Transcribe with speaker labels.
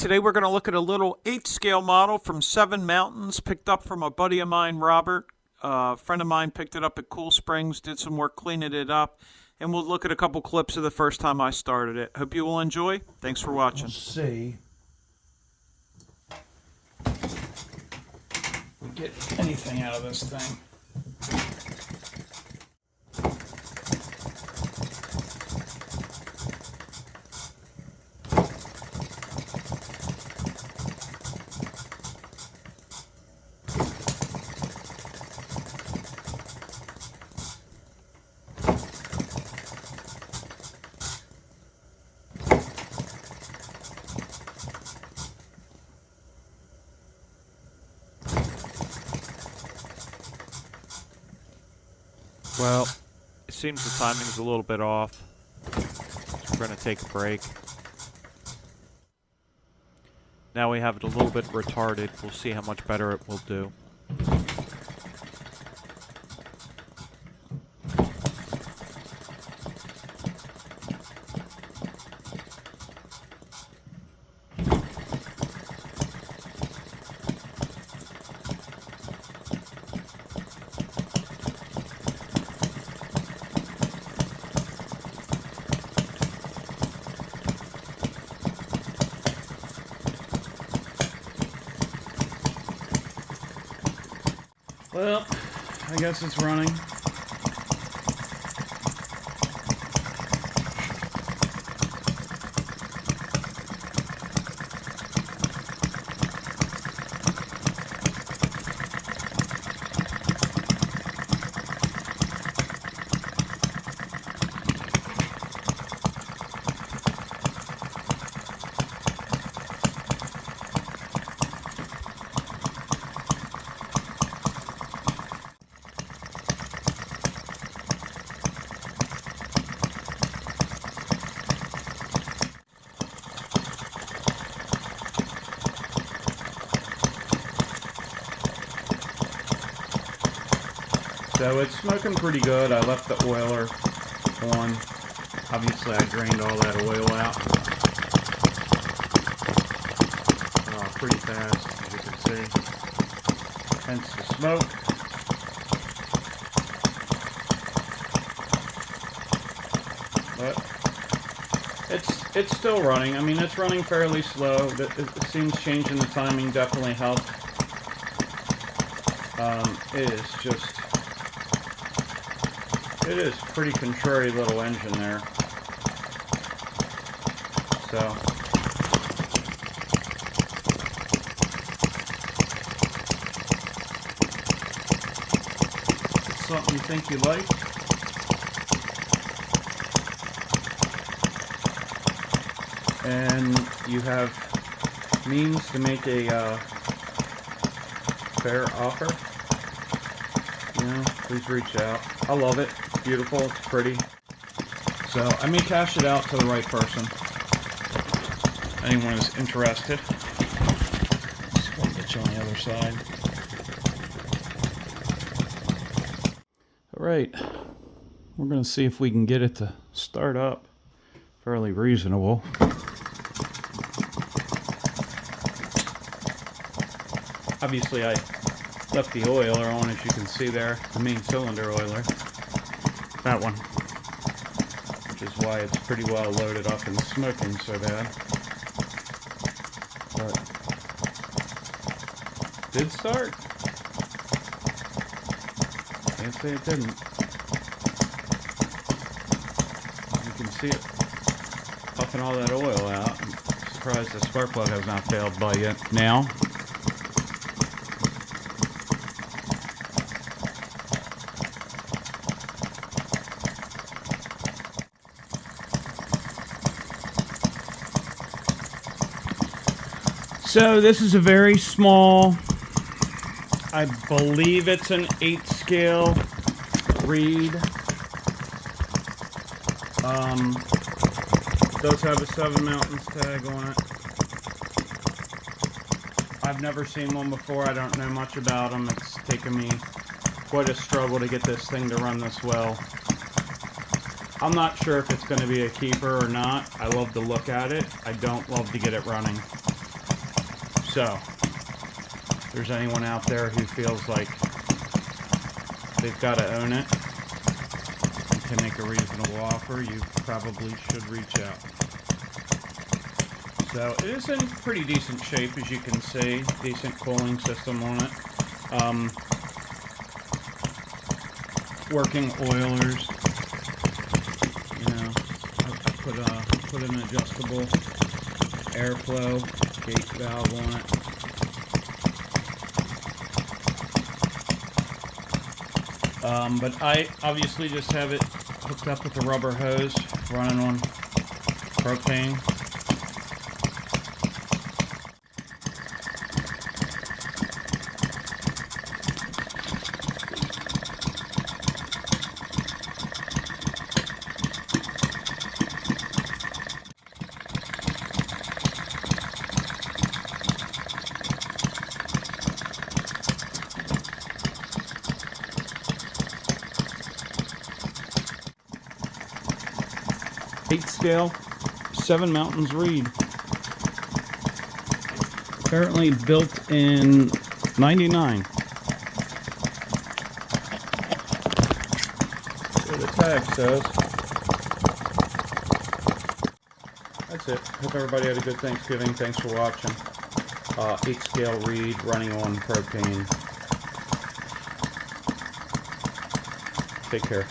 Speaker 1: Today we're going to look at a little 8-scale model from Seven Mountains, picked up from a buddy of mine, Robert. A friend of mine picked it up at Cool Springs, did some work cleaning it up, and we'll look at a couple clips of the first time I started it. Hope you will enjoy. Thanks for watching.
Speaker 2: Let's see if we get anything out of this thing.
Speaker 1: Well, it seems the timing's a little bit off. So we're going to take a break. Now we have it a little bit retarded. We'll see how much better it will do.
Speaker 2: Well, I guess it's running. So it's smoking pretty good. I left the oiler on. Obviously I drained all that oil out. Pretty fast, as you can see. Hence the smoke. But it's still running. I mean, it's running fairly slow. It seems changing the timing definitely helped. It is pretty contrary little engine there. So it's something you think you like. And you have means to make a fair offer. Please reach out. I love it. It's beautiful. It's pretty. So I may cash it out to the right person. Anyone is interested. Let's go get you on the other side. All right. We're going to see if we can get it to start up. Fairly reasonable. Obviously, I left the oiler on, as you can see there, the main cylinder oiler. That one. Which is why it's pretty well loaded up and smoking so bad. But did start. Can't say it didn't. You can see it puffing all that oil out. I'm surprised the spark plug has not failed by yet now. So this is a very small, I believe it's an 8-scale Reid. Does have a Seven Mountains tag on it. I've never seen one before. I don't know much about them. It's taken me quite a struggle to get this thing to run this well. I'm not sure if it's going to be a keeper or not. I love to look at it. I don't love to get it running. So, if there's anyone out there who feels like they've got to own it and can make a reasonable offer, you probably should reach out. So it is in pretty decent shape, as you can see. Decent cooling system on it. Working oilers. You know, I put an adjustable airflow gate valve on it. But I obviously just have it hooked up with a rubber hose running on propane. Eight scale, 7 Mountains Reid. Apparently built in '99. So the tag says. That's it. Hope everybody had a good Thanksgiving. Thanks for watching. 8 scale Reid running on propane. Take care.